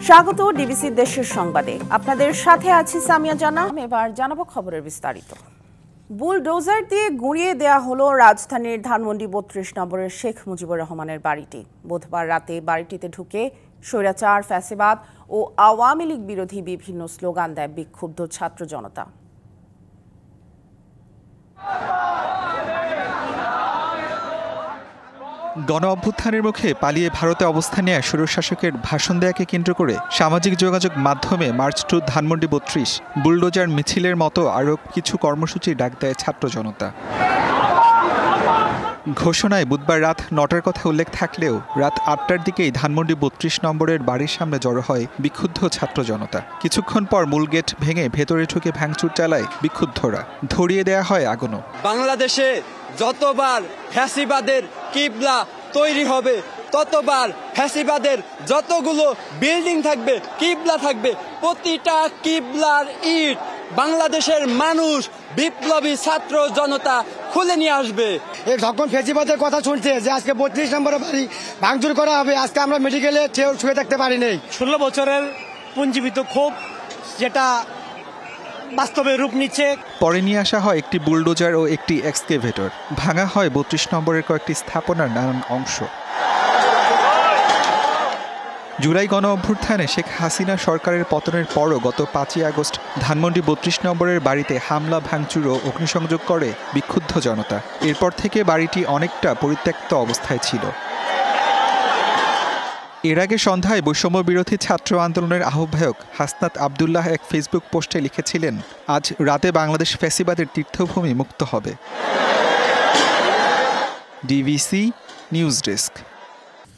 স্বাগত ডিবিসি দেশের সংবাদে। আপনাদের সাথে আছি সামিয়া জানা। এবার জানাবো খবরের বিস্তারিত। বুলডোজার দিয়ে গুঁড়িয়ে দেয়া হলো রাজধানীর ধানমন্ডি ৩২ নম্বরের শেখ মুজিবুর রহমানের বাড়িটি। বুধবার রাতে বাড়িটিতে ঢুকে স্বৈরাচার, ফ্যাসিবাদ ও আওয়ামী লীগ বিরোধী বিভিন্ন স্লোগান দেয় বিক্ষুব্ধ ছাত্র জনতা। গণ অভ্যুত্থানের মুখে পালিয়ে ভারতে অবস্থান নেয়া স্বৈরশাসকের ভাষণ দেয়াকে কেন্দ্র করে সামাজিক যোগাযোগ মাধ্যমে মার্চ টু ধানমন্ডি ৩২, বুলডোজার মিছিলের মতো আরও কিছু কর্মসূচি ডাক দেয় ছাত্র জনতা। ঘোষণায় বুধবার রাত ৯টার কথা উল্লেখ থাকলেও রাত ৮টার দিকেই ধানমন্ডি ৩২ নম্বরের বাড়ির সামনে জড়ো হয় বিক্ষুব্ধ ছাত্র জনতা। কিছুক্ষণ পর মূল গেট ভেঙে ভেতরে ঢুকে ভাঙচুর চালায় বিক্ষুব্ধরা। ধরিয়ে দেয়া হয় আগুনও। বাংলাদেশে যতবার ফ্যাসিবাদের কিবলা তৈরি হবে, ততবার ফ্যাসিবাদের যতগুলো বিল্ডিং থাকবে, কিবলা থাকবে, প্রতিটা কিবলার ইট বাংলাদেশের মানুষ, বিপ্লবী ছাত্র জনতা খুলে নিয়ে আসবে। যখন ফ্যাসিবাদের কথা শুনছে যে আজকে ৩২ নম্বরের বাড়ি ভাঙচুর করা হবে, আজকে আমরা মেডিকেলে শুয়ে থাকতে পারি নাই। ১৬ বছরের পুঞ্জীবিত ক্ষোভ যেটা বাস্তবে রূপ নিচ্ছে। পরে নিয়ে আসা হয় একটি বুলডোজার ও একটি এক্সকেভেটর। ভাঙা হয় ৩২ নম্বরের কয়েকটি স্থাপনার নানান অংশ। জুলাই গণ অভ্যুত্থানে শেখ হাসিনা সরকারের পতনের পরও গত ৫ই আগস্ট ধানমন্ডি ৩২ নম্বরের বাড়িতে হামলা, ভাঙচুর ও অগ্নিসংযোগ করে বিক্ষুব্ধ জনতা। এরপর থেকে বাড়িটি অনেকটা পরিত্যক্ত অবস্থায় ছিল। এর আগে সন্ধ্যায় বৈষম্য বিরোধী ছাত্র আন্দোলনের আহ্বায়ক হাসনাত আবদুল্লাহ এক ফেসবুক পোস্টে লিখেছিলেন, আজ রাতে বাংলাদেশ ফ্যাসিবাদের তীর্থভূমি মুক্ত হবে। DBC news desk.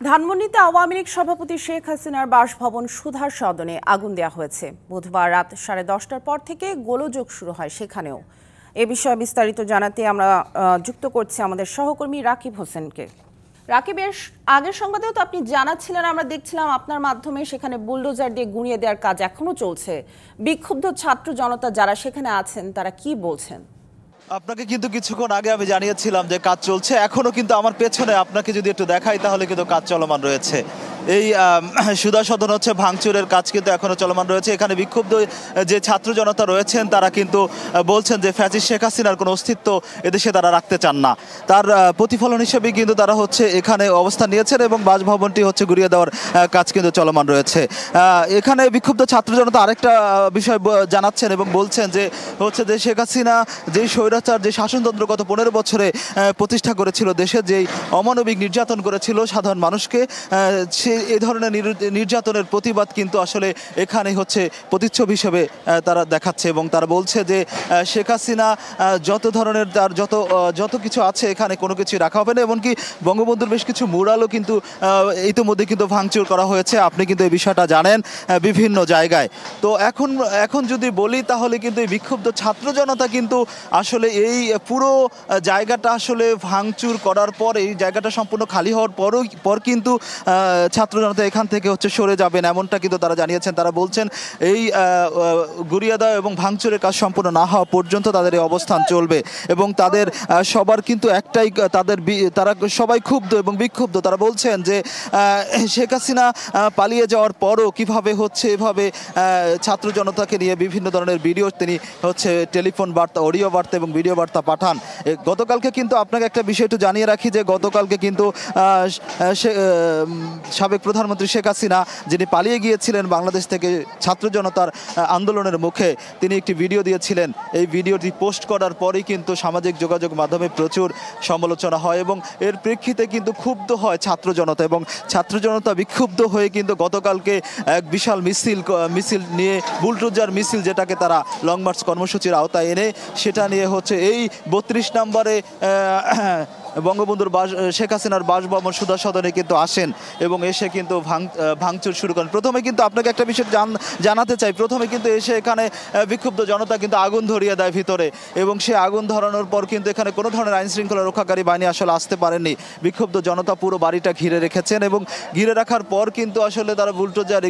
ধানমন্ডিতে আওয়ামী লীগ সভাপতি শেখ হাসিনার বাসভবন সুধার সদনে আগুন দেওয়া হয়েছে। বুধবার রাত 10:30টার পর থেকে গোলযোগ শুরু হয় সেখানেও। এ বিষয়ে বিস্তারিত জানাতে আমরা যুক্ত করছি আমাদের সহকর্মী রাকিব হোসেনকে। রাকিব, এর আগের সংবাদেও তো আপনি জানাচ্ছিলেন, আমরা দেখছিলাম আপনার মাধ্যমে সেখানে বুলডোজার দিয়ে গুঁড়িয়ে দেওয়ার কাজ এখনো চলছে। বিক্ষুব্ধ ছাত্র জনতা যারা সেখানে আছেন তারা কি বলছেন? আপনাকে কিন্তু কিছুক্ষণ আগে আমি জানিয়েছিলাম যে কাজ চলছে, এখনো কিন্তু আমার পেছনে আপনাকে যদি একটু দেখাই তাহলে কিন্তু কাজ চলমান রয়েছে। এই সুধা সদন হচ্ছে ভাঙচুরের কাজ কিন্তু এখনো চলমান রয়েছে। এখানে বিক্ষুব্ধ যে ছাত্র জনতা রয়েছেন তারা কিন্তু বলছেন যে ফ্যাসিস্ট শেখ হাসিনার কোনো অস্তিত্ব এদেশে তারা রাখতে চান না। তার প্রতিফলন হিসেবে কিন্তু তারা হচ্ছে এখানে অবস্থান নিয়েছেন এবং বাসভবনটি হচ্ছে ঘুরিয়ে দেওয়ার কাজ কিন্তু চলমান রয়েছে। এখানে বিক্ষুব্ধ ছাত্র জনতা আরেকটা বিষয় জানাচ্ছেন এবং বলছেন যে হচ্ছে যে শেখ হাসিনা যেই স্বৈরাচার, যে শাসনতন্ত্র গত ১৫ বছরে প্রতিষ্ঠা করেছিল, দেশে যেই অমানবিক নির্যাতন করেছিল সাধারণ মানুষকে, এই ধরনের নির্যাতনের প্রতিবাদ কিন্তু আসলে এখানে হচ্ছে প্রতিচ্ছবি হিসেবে তারা দেখাচ্ছে এবং তারা বলছে যে শেখ হাসিনা যত ধরনের তার যত কিছু আছে এখানে কোনো কিছু রাখা হবে না। এমনকি বঙ্গবন্ধুর বেশ কিছু মুরালও কিন্তু ইতিমধ্যে কিন্তু ভাঙচুর করা হয়েছে। আপনি কিন্তু এই বিষয়টা জানেন বিভিন্ন জায়গায়। তো এখন যদি বলি তাহলে কিন্তু এই বিক্ষুব্ধ ছাত্র জনতা কিন্তু আসলে এই পুরো জায়গাটা আসলে ভাঙচুর করার পর, এই জায়গাটা সম্পূর্ণ খালি হওয়ার পর কিন্তু ছাত্র জনতা এখান থেকে হচ্ছে সরে যাবেন, এমনটা কিন্তু তারা জানিয়েছেন। তারা বলছেন এই গুঁড়িয়ে দেওয়া এবং ভাঙচুরের কাজ সম্পূর্ণ না হওয়া পর্যন্ত তাদের এই অবস্থান চলবে এবং তাদের সবার কিন্তু একটাই, তারা সবাই ক্ষুব্ধ এবং বিক্ষুব্ধ। তারা বলছেন যে শেখ হাসিনা পালিয়ে যাওয়ার পরও কিভাবে হচ্ছে এভাবে ছাত্র জনতাকে নিয়ে বিভিন্ন ধরনের ভিডিও তিনি হচ্ছে টেলিফোন বার্তা, অডিও বার্তা এবং ভিডিও বার্তা পাঠান। গতকালকে কিন্তু আপনাকে একটা বিষয় একটু জানিয়ে রাখি যে গতকালকে কিন্তু সাবেক প্রধানমন্ত্রী শেখ হাসিনা, যিনি পালিয়ে গিয়েছিলেন বাংলাদেশ থেকে ছাত্র জনতার আন্দোলনের মুখে, তিনি একটি ভিডিও দিয়েছিলেন। এই ভিডিওটি পোস্ট করার পরেই কিন্তু সামাজিক যোগাযোগ মাধ্যমে প্রচুর সমালোচনা হয় এবং এর প্রেক্ষিতে কিন্তু ক্ষুব্ধ হয় ছাত্র জনতা এবং ছাত্র জনতা বিক্ষুব্ধ হয়ে কিন্তু গতকালকে এক বিশাল মিছিল নিয়ে, বুলডোজার মিছিল যেটাকে তারা লং মার্চ কর্মসূচির আওতায় এনে সেটা নিয়ে হচ্ছে এই ৩২ নম্বরে বঙ্গবন্ধুর শেখ হাসিনার বাসভবন সুধা সদনে কিন্তু আসেন এবং এসে কিন্তু ভাঙচুর শুরু করেন। প্রথমে কিন্তু আপনাকে একটা বিষয় জানাতে চাই, প্রথমে কিন্তু এসে এখানে বিক্ষুব্ধ জনতা কিন্তু আগুন ধরিয়ে দেয় ভিতরে এবং সে আগুন ধরানোর পর কিন্তু এখানে কোনো ধরনের আইন শৃঙ্খলা রক্ষাকারী বাহিনী আসলে আসতে পারেননি। বিক্ষুব্ধ জনতা পুরো বাড়িটা ঘিরে রেখেছেন এবং ঘিরে রাখার পর কিন্তু আসলে তারা বুলডোজার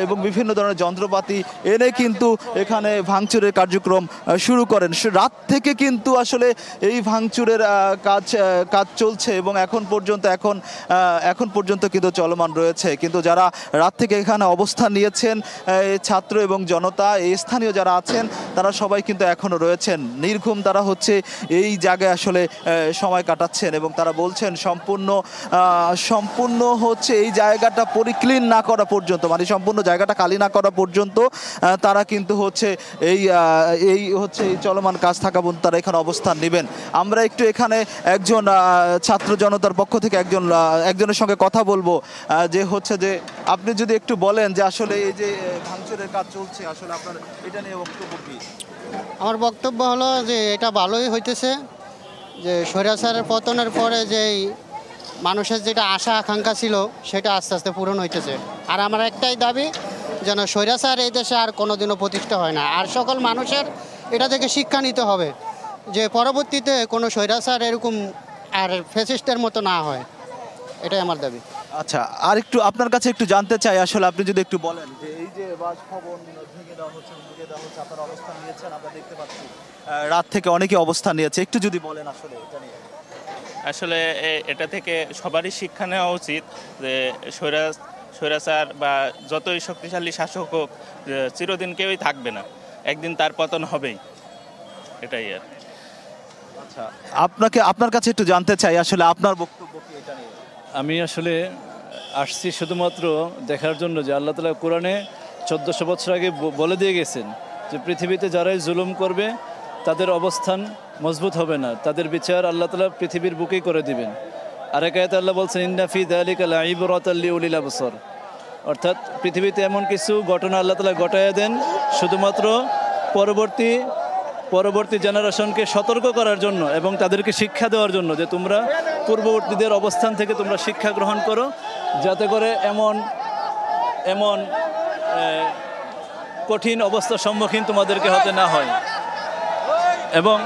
এবং বিভিন্ন ধরনের যন্ত্রপাতি এনে কিন্তু এখানে ভাঙচুরের কার্যক্রম শুরু করেন। রাত থেকে কিন্তু আসলে এই ভাঙচুরের কাজ কাজ চলছে এবং এখন পর্যন্ত কিন্তু চলমান রয়েছে। কিন্তু যারা রাত থেকে এখানে অবস্থান নিয়েছেন ছাত্র এবং জনতা, এই স্থানীয় যারা আছেন তারা সবাই কিন্তু এখনো রয়েছেন নির্ঘুম। তারা হচ্ছে এই জায়গায় আসলে সময় কাটাচ্ছেন এবং তারা বলছেন সম্পূর্ণ হচ্ছে এই জায়গাটা পরিক্লিন না করা পর্যন্ত, মানে সম্পূর্ণ জায়গাটা খালি না করা পর্যন্ত তারা কিন্তু হচ্ছে এই চলমান কাজ থাকা পর্যন্ত তারা এখানে অবস্থান নেবেন। আমরা একটু এখানে একজন ছাত্র জনতার পক্ষ থেকে একজনের সঙ্গে কথা বলবো, যে আপনি যদি একটু বলেন যে আসলে এই যে ভাঙচুরের কাজ চলছে, আসলে আপনার এটা নিয়ে বক্তব্য কি? আমার বক্তব্য হলো যে এটা ভালোই হইতেছে, যে স্বৈরাচারের পতনের পরে যেই মানুষের যেটা আশা আকাঙ্ক্ষা ছিল সেটা আস্তে আস্তে পূরণ হইতেছে। আর আমার একটাই দাবি, যেন স্বৈরাচার এই দেশে আর কোনোদিনও প্রতিষ্ঠা হয় না। আর সকল মানুষের এটা থেকে শিক্ষা নিতে হবে যে পরবর্তীতে কোনো স্বৈরাচার এরকম আর ফ্যাসিস্টের মতো না হয়, এটাই আমার দাবি। আচ্ছা, আর একটু আপনার কাছে একটু জানতে চাই, আসলে আপনি যদি একটু বলেন যে এই যে বাসভবন ভেঙে দেওয়া হচ্ছে আপনারা অবস্থান নিয়েছেন, আমরা দেখতে পাচ্ছি রাত থেকে অনেকে অবস্থান নিয়েছে, একটু যদি বলেন আসলে এটা নিয়ে। আসলে এটা থেকে সবারই শিক্ষা নেওয়া উচিত যে স্বৈরাচার বা যতই শক্তিশালী শাসক হোক চিরদিন কেউই থাকবে না, একদিন তার পতন হবেই, এটাই আর। আচ্ছা, আপনার কাছে একটু জানতে চাই আসলে আপনার বক্তব্য কি এটা নিয়ে? আমি আসলে আসছি শুধুমাত্র দেখার জন্য যে আল্লাহ তাআলা কোরআনে 1400 বছর আগে বলে দিয়ে গেছেন যে পৃথিবীতে যারাই জুলুম করবে তাদের অবস্থান মজবুত হবে না, তাদের বিচার আল্লাহ তাআলা পৃথিবীর বুকেই করে দিবেন। আরেক আয়াতে আল্লাহ বলছেন ইন্না ফি যালিকা লাইবরাতাল লিউলিল আবসার, অর্থাৎ পৃথিবীতে এমন কিছু ঘটনা আল্লাহ তাআলা ঘটায়া দেন শুধুমাত্র পরবর্তী জেনারেশনকে সতর্ক করার জন্য এবং তাদেরকে শিক্ষা দেওয়ার জন্য, যে তোমরা পূর্ববর্তীদের অবস্থান থেকে তোমরা শিক্ষা গ্রহণ করো, যাতে করে এমন কঠিন অবস্থার সম্মুখীন তোমাদেরকে হতে না হয়। এবং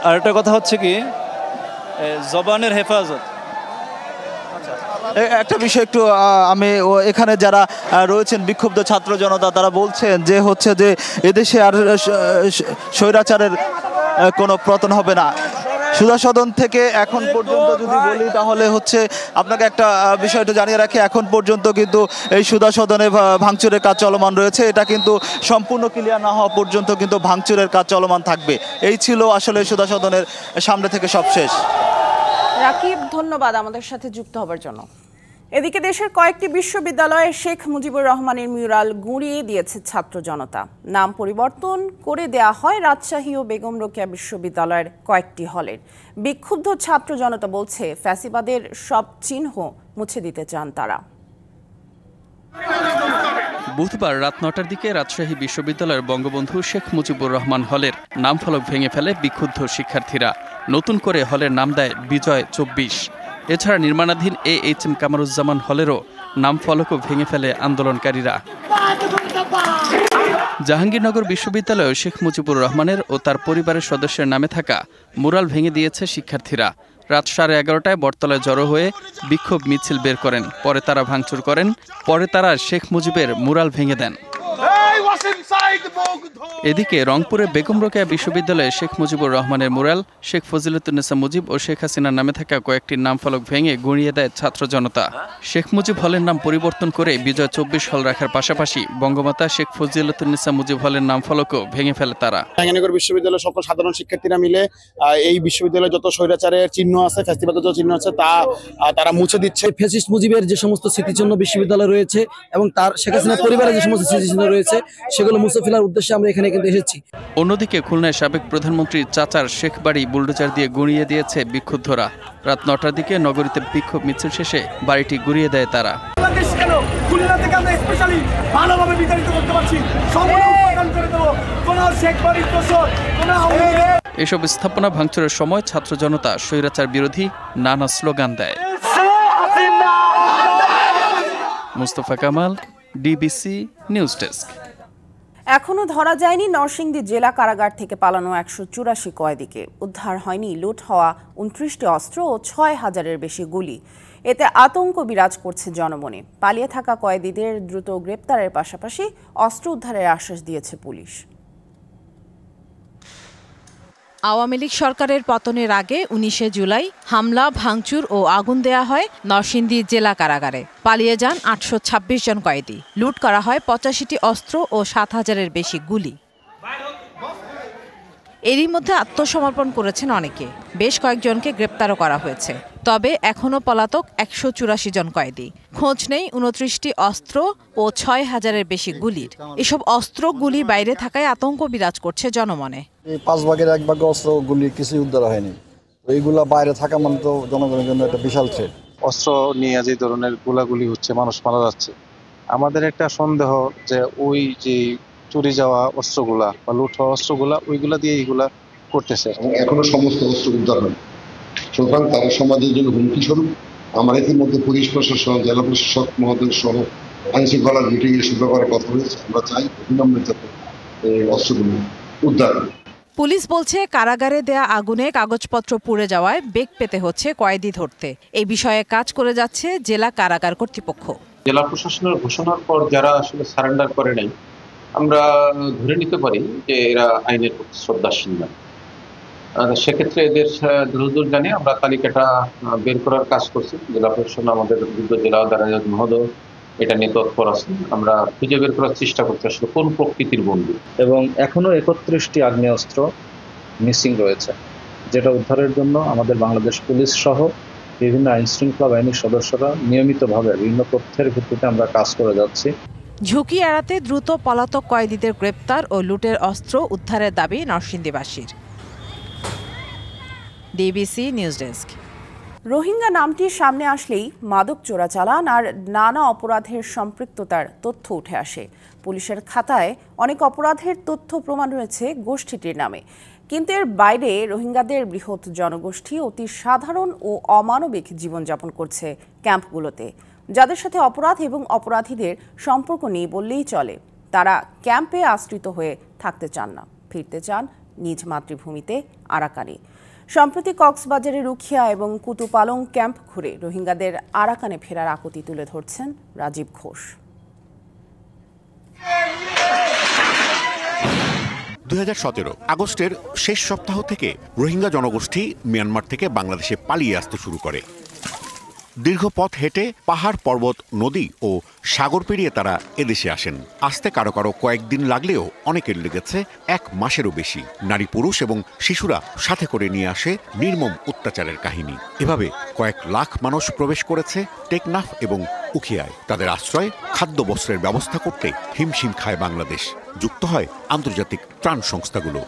আরেকটা কথা হচ্ছে কি, জবানের হেফাজত। একটা বিষয় একটু আমি এখানে যারা রয়েছেন বিক্ষুব্ধ ছাত্র জনতা, তারা বলছেন যে এদেশে আর স্বৈরাচারের কোনো পতন হবে না। সুধা সদন থেকে এখন পর্যন্ত যদি বলি তাহলে আপনাকে একটা বিষয় একটু জানিয়ে রাখি, এখন পর্যন্ত কিন্তু এই সুধা সদনে ভাঙচুরের কাজ চলমান রয়েছে। এটা কিন্তু সম্পূর্ণ ক্লিয়ার না হওয়া পর্যন্ত কিন্তু ভাঙচুরের কাজ চলমান থাকবে। এই ছিল আসলে সুধা সদনের সামনে থেকে সবশেষ। রাকিব, ধন্যবাদ আমাদের সাথে যুক্ত হবার জন্য। এদিকে দেশের কয়েকটি বিশ্ববিদ্যালয়ে শেখ মুজিবুর রহমানের মিউরাল গুঁড়িয়ে দিয়েছে ছাত্র জনতা। নাম পরিবর্তন করে দেয়া হয় রাজশাহী ও বেগম রোকেয়া বিশ্ববিদ্যালয়ের কয়েকটি হলের। বিক্ষুব্ধ ছাত্র জনতা বলছে ফ্যাসিবাদের সব চিহ্ন মুছে দিতে চান তারা। বুধবার রাত 9টার দিকে রাজশাহী বিশ্ববিদ্যালয়ের বঙ্গবন্ধু শেখ মুজিবুর রহমান হলের নাম ফলক ভেঙে ফেলে বিক্ষুব্ধ শিক্ষার্থীরা। নতুন করে হলের নাম দেয় বিজয় 24। এছাড়া নির্মাণাধীন AHM কামারুজ্জামান হলেরও নাম ফলকও ভেঙে ফেলে আন্দোলনকারীরা। জাহাঙ্গীরনগর বিশ্ববিদ্যালয়েও শেখ মুজিবুর রহমানের ও তার পরিবারের সদস্যের নামে থাকা মুরাল ভেঙে দিয়েছে শিক্ষার্থীরা। রাত 11:30টায় বটতলায় জড়ো হয়ে বিক্ষোভ মিছিল বের করেন। পরে তারা ভাঙচুর করেন। পরে তারা শেখ মুজিবের মুরাল ভেঙে দেন। এদিকে রংপুরে বেগম রোকেয়া বিশ্ববিদ্যালয়ে শেখ মুজিবুর রহমানের মুরাল, শেখ ফজিলতুন্নেসা মুজিব ও শেখ হাসিনার নামে থাকা কয়েকটি নাম ফলক ভেঙে গুঁড়িয়ে দেয় ছাত্র জনতা। শেখ মুজিব হলের নাম পরিবর্তন করে বিজয় 24 হল রাখার পাশাপাশি বঙ্গমাতা শেখ ফজিলতুন্নেসা মুজিব হলের নাম ফলকও ভেঙে ফেলে তারা। জাহাঙ্গীরনগর বিশ্ববিদ্যালয়ের সকল সাধারণ শিক্ষার্থীরা মিলে এই বিশ্ববিদ্যালয়ে যত স্বৈরাচারের চিহ্ন আছে, ফ্যাসিবাদের যত চিহ্ন আছে তারা মুছে দিচ্ছে। ফ্যাসিস্ট মুজিবের যে সমস্ত স্মৃতিচিহ্ন বিশ্ববিদ্যালয় রয়েছে এবং তার শেখ হাসিনার পরিবারের যে সমস্ত স্মৃতিচিহ্ন রয়েছে সেগুলো মুছে ফেলার উদ্দেশ্যে আমরা এখানে কিন্তু এসেছি। অন্যদিকে খুলনায় সাবেক প্রধানমন্ত্রীর চাচার শেখ বাড়ি বুলডোজার দিয়ে গুঁড়িয়ে দিয়েছে বিক্ষুব্ধরা। রাত 9টার দিকে নগরীতে বিক্ষোভ মিছিল শেষে বাড়িটি গুঁড়িয়ে দেয় তারা। এসব স্থাপনা ভাঙচুরের সময় ছাত্র জনতা স্বৈরাচার বিরোধী নানা স্লোগান দেয়। Mustafa Kamal, DBC news desk. এখনো ধরা যায়নি নরসিংদী জেলা কারাগার থেকে পালানো 184 কয়েদিকে। উদ্ধার হয়নি লুট হওয়া 29টি অস্ত্র ও 6000-এর বেশি গুলি। এতে আতঙ্ক বিরাজ করছে জনমনে। পালিয়ে থাকা কয়েদিদের দ্রুত গ্রেপ্তারের পাশাপাশি অস্ত্র উদ্ধারের আশ্বাস দিয়েছে পুলিশ। আওয়ামী লীগ সরকারের পতনের আগে ১৯শে জুলাই হামলা, ভাঙচুর ও আগুন দেয়া হয় নরসিংদী জেলা কারাগারে। পালিয়ে যান ৮২৬ জন কয়েদি। লুট করা হয় ৮৫টি অস্ত্র ও ৭,০০০-এর বেশি গুলি। এরই মধ্যে আত্মসমর্পণ করেছেন অনেকে। বেশ কয়েকজনকে গ্রেপ্তারও করা হয়েছে। তবে এখনও পলাতক ১৮৪ জন কয়েদি। খোঁজ নেই ২৯টি অস্ত্র ও ৬,০০০-এর বেশি গুলির। এসব অস্ত্র গুলি বাইরে থাকায় আতঙ্ক বিরাজ করছে জনমনে। ৫ ভাগের 1 ভাগ অস্ত্র গুলি কিছুই উদ্ধার হয়নি। এইগুলা বাইরে থাকা মানে তো জনগণের জন্য একটা বিশাল থ্রেট। অস্ত্র নিয়ে যে ধরনের গোলাগুলি হচ্ছে, মানুষ মারা যাচ্ছে, আমাদের একটা সন্দেহ যে ওই যে চুরি যাওয়া অস্ত্রগুলা বা লুট হওয়া অস্ত্রগুলা ওইগুলা দিয়ে এইগুলা করতেছে। এখনো সমস্ত অস্ত্র উদ্ধার হয়, সুতরাং তারা সমাজের জন্য হুমকি স্বরূপ। আমরা ইতিমধ্যে পুলিশ প্রশাসন, জেলা প্রশাসক মহোদয় সহ আইন শৃঙ্খলার মিটিং এ শুরু করার কথা হয়েছে। আমরা চাই অবিলম্বে যাতে এই অস্ত্রগুলো উদ্ধার। পুলিশ বলছে কারাগারে দেয়া আগুনে কাগজপত্র পুড়ে যাওয়ায় বেগ পেতে হচ্ছে কয়েদি ধরতে। এই বিষয়ে কাজ করে যাচ্ছে জেলা কারাগার কর্তৃপক্ষ। জেলা প্রশাসনের ঘোষণার পর যারা আসলে সারেন্ডার করে নাই, আমরা ধরে নিতে পারি যে এরা আইনের প্রতি শ্রদ্ধাশীল না। সেক্ষেত্রে এদের দ্রুত জানিয়ে আমরা তালিকাটা বের করার কাজ করছি। জেলা প্রশাসন, আমাদের বিরুদ্ধ জেলা দারাজত মহোদয় এটা নিয়ে তৎপর আছেন। আমরা খুঁজে বের করার চেষ্টা করছি আসলে কোন প্রকৃতির বন্দী। এবং এখনো ৩১টি আগ্নেয়াস্ত্র মিসিং রয়েছে, যেটা উদ্ধারের জন্য আমাদের বাংলাদেশ পুলিশ সহ বিভিন্ন আইন শৃঙ্খলা বাহিনীর সদস্যরা নিয়মিতভাবে বিভিন্ন তথ্যের ভিত্তিতে আমরা কাজ করে যাচ্ছি। ঝুঁকি এড়াতে দ্রুত পলাতক কয়েদিদের গ্রেপ্তার ও লুটের অস্ত্র উদ্ধারের দাবি নরসিংদীবাসীর। DBC news desk. রোহিঙ্গা নামটি সামনে আসলেই মাদক চোরাচালান আর নানা অপরাধের সম্পৃক্ততার তথ্য উঠে আসে। পুলিশের খাতায় অনেক অপরাধের তথ্য প্রমাণ রয়েছে গোষ্ঠীটির নামে, কিন্তু এর বাইরে রোহিঙ্গাদের বৃহৎ জনগোষ্ঠী অতি সাধারণ ও অমানবিক জীবনযাপন করছে ক্যাম্পগুলোতে, যাদের সাথে অপরাধ এবং অপরাধীদের সম্পর্ক নেই বললেই চলে। তারা ক্যাম্পে আশ্রিত হয়ে থাকতে চান না, ফিরতে চান নিজ মাতৃভূমিতে আরাকানে। সম্প্রতি কক্সবাজারের রুখিয়া এবং কুতুপালং ক্যাম্প ঘুরে রোহিঙ্গাদের আরাকানে ফেরার আকুতি তুলে ধরছেন রাজীব ঘোষ। 2017 আগস্টের শেষ সপ্তাহ থেকে রোহিঙ্গা জনগোষ্ঠী মিয়ানমার থেকে বাংলাদেশে পালিয়ে আসতে শুরু করে। দীর্ঘ পথ হেঁটে পাহাড়, পর্বত, নদী ও সাগর পেরিয়ে তারা এদেশে আসেন। আসতে কারো কারো কয়েকদিন লাগলেও অনেকের লেগেছে 1 মাসেরও বেশি। নারী, পুরুষ এবং শিশুরা সাথে করে নিয়ে আসে নির্মম অত্যাচারের কাহিনী। এভাবে কয়েক লাখ মানুষ প্রবেশ করেছে টেকনাফ এবং উখিয়ায়। তাদের আশ্রয়, খাদ্য, বস্ত্রের ব্যবস্থা করতে হিমশিম খায় বাংলাদেশ। যুক্ত হয় আন্তর্জাতিক ত্রাণ সংস্থাগুলো।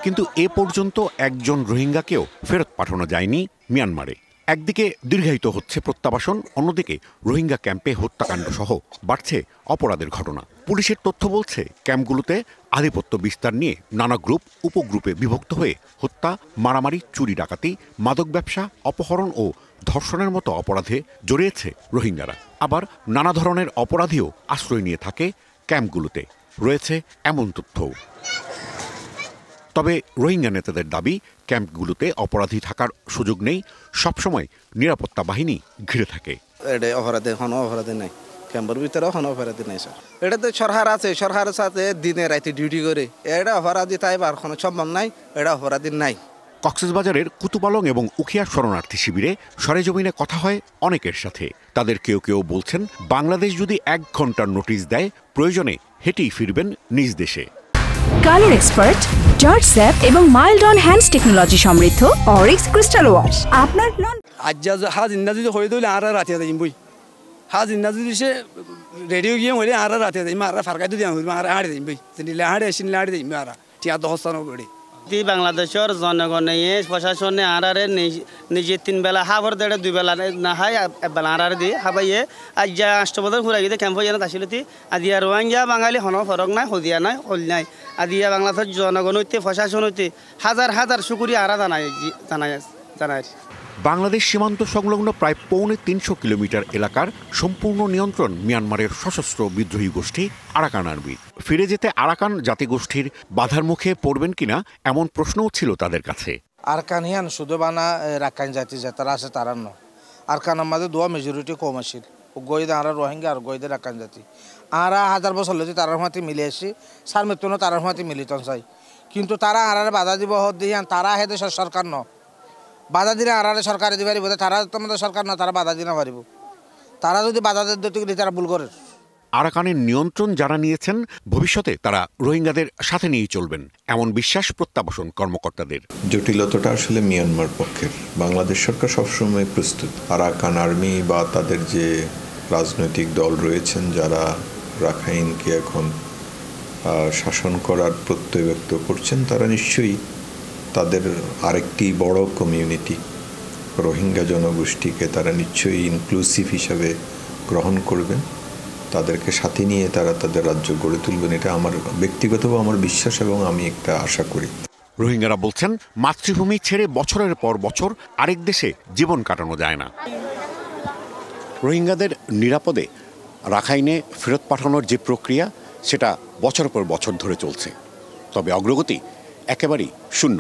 কিন্তু এ পর্যন্ত একজন রোহিঙ্গাকেও ফেরত পাঠানো যায়নি মিয়ানমারে। একদিকে দীর্ঘায়িত হচ্ছে প্রত্যাবাসন, অন্যদিকে রোহিঙ্গা ক্যাম্পে হত্যাকাণ্ড সহ বাড়ছে অপরাধের ঘটনা। পুলিশের তথ্য বলছে ক্যাম্পগুলোতে আধিপত্য বিস্তার নিয়ে নানা গ্রুপ, উপগ্রুপে বিভক্ত হয়ে হত্যা, মারামারি, চুরি, ডাকাতি, মাদক ব্যবসা, অপহরণ ও ধর্ষণের মতো অপরাধে জড়িয়েছে রোহিঙ্গারা। আবার নানা ধরনের অপরাধীও আশ্রয় নিয়ে থাকে ক্যাম্পগুলোতে, রয়েছে এমন তথ্যও। তবে রোহিঙ্গা নেতাদের দাবি, ক্যাম্পগুলোতে অপরাধী থাকার সুযোগ নেই, সবসময় নিরাপত্তা বাহিনী ঘিরে থাকে। অপরাধী নাই, ক্যাম্পের ভিতরে কোনো অপরাধী নাই স্যার। এটা তো সরকার আছে, সরকারের সাথে দিনে রাতে ডিউটি করে। এটা অপরাধী তাই আর কোনো সম্মান নাই, এটা অপরাধী নাই। কক্সবাজারের কুতুপালং এবং উখিয়া শরণার্থী শিবিরে সরেজমিনে কথা হয় অনেকের সাথে। তাদের কেউ কেউ বলছেন বাংলাদেশ যদি 1 ঘন্টার নোটিশ দেয়, প্রয়োজনে হেঁটেই ফিরবেন নিজ দেশে। কালার এক্সপার্ট, জর্জ স্যাপ এবং মাইল্ড অন হ্যান্ডস টেকনোলজি সমৃদ্ধ অরিক্স ক্রিস্টাল ওয়াশ আপনার হাজ ইন্দাজি হয়ে দিলে আর রাতে যাইম বই হাজ ইন্দাজি সে রেডিও গিয়ে হইলে আর রাতে যাইম আর ফারকাই দিয়ে আর হাড়ে যাইম বই নিলে হাড়ে এসে হাড়ে যাইম আর টিয়া 10 করে বাংলাদেশের জনগণে প্রশাসনে আরারে নিজে 3 বেলা হাবর দেড়ে 2 বেলা না হয় একবেলা আরারে দিয়ে হাবাইয়ে আজ যা রাষ্ট্রপতি ঘুরে গিয়ে ক্যাম্প জানা আসলে আদিয়া রোহিঙ্গা বাঙালি হন ফরক নাই, হদিয়া নাই, হল নাই। আদিয়া বাংলাদেশের জনগণ হইতে প্রশাসন হইতে হাজার হাজার শুকুরিয়া আরা জানায়। বাংলাদেশ সীমান্ত সংলগ্ন প্রায় 350 কিলোমিটার এলাকার সম্পূর্ণ নিয়ন্ত্রণ মিয়ানমারের সশস্ত্র বিদ্রোহী গোষ্ঠী আরাকান আর্মির। ফিরে যেতে আরাকান জাতিগোষ্ঠীর বাধার মুখে পড়বেন কিনা এমন প্রশ্নও ছিল তাদের কাছে। আরাকান হিয়ান শুধু বানা রাখাইন জাতি যারা আছে তারা ন আরাকান আমাদের 2 মেজরিটি কম আছিল, গইদে আর রোহিঙ্গা আর গইদে রাখাইন জাতি। আরা 1000 বছর লতি তারার মাটি মিলে আসি, সার মৃত্যু তারার মাটি মিলিতন চাই। কিন্তু তারা আরারে বাধা দিব দিয়ান তারা হে দেশের সরকার ন বাধা দিলে আরারে সরকারে দিতে পারিব তারা তোমাদের সরকার না তারা বাধা দিতে পারিব তারা যদি বাধা দিতে তারা ভুল করে আরাকানের নিয়ন্ত্রণ যারা নিয়েছেন ভবিষ্যতে তারা রোহিঙ্গাদের সাথে নিয়েই চলবেন এমন বিশ্বাস প্রত্যাবাসন কর্মকর্তাদের। জটিলতাটা আসলে মিয়ানমার পক্ষের। বাংলাদেশ সরকার সবসময় প্রস্তুত। আরাকান আর্মি বা তাদের যে রাজনৈতিক দল রয়েছেন যারা রাখাইনকে এখন শাসন করার প্রত্যয় ব্যক্ত করছেন তারা নিশ্চয়ই তাদের আরেকটি বড় কমিউনিটি রোহিঙ্গা জনগোষ্ঠীকে তারা নিশ্চয়ই ইনক্লুসিভ হিসাবে গ্রহণ করবেন, তাদেরকে সাথে নিয়ে তারা তাদের রাজ্য গড়ে তুলবেন। এটা আমার ব্যক্তিগতভাবে আমার বিশ্বাস এবং আমি একটা আশা করি। রোহিঙ্গারা বলছেন মাতৃভূমি ছেড়ে বছরের পর বছর আরেক দেশে জীবন কাটানো যায় না। রোহিঙ্গাদের নিরাপদে রাখাইনে ফেরত পাঠানোর যে প্রক্রিয়া সেটা বছর পর বছর ধরে চলছে, তবে অগ্রগতি একেবারেই শূন্য।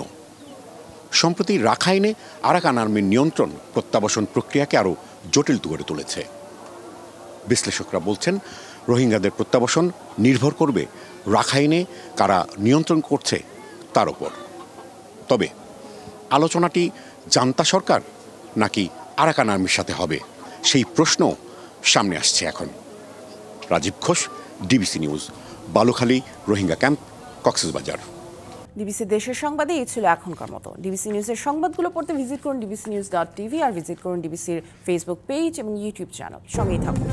সম্প্রতি রাখাইনে আরাকান আর্মির নিয়ন্ত্রণ প্রত্যাবাসন প্রক্রিয়াকে আরও জটিল করে তুলেছে। বিশ্লেষকরা বলছেন রোহিঙ্গাদের প্রত্যাবাসন নির্ভর করবে রাখাইনে কারা নিয়ন্ত্রণ করছে তার উপর। তবে আলোচনাটি জান্তা সরকার নাকি আরাকান আর্মির সাথে হবে সেই প্রশ্ন সামনে আসছে এখন। Rajib Ghosh, DBC news, Balukhali Rohingya camp, Cox's Bazar. DBC দেশের সংবাদে এই ছিল এখনকার মতো। ডিবিসি নিউজের সংবাদগুলো পড়তে ভিজিট করুন dbcnews.tv আর ভিজিট করুন ডিবিসির ফেসবুক পেজ এবং ইউটিউব চ্যানেল। সঙ্গেই থাকুন।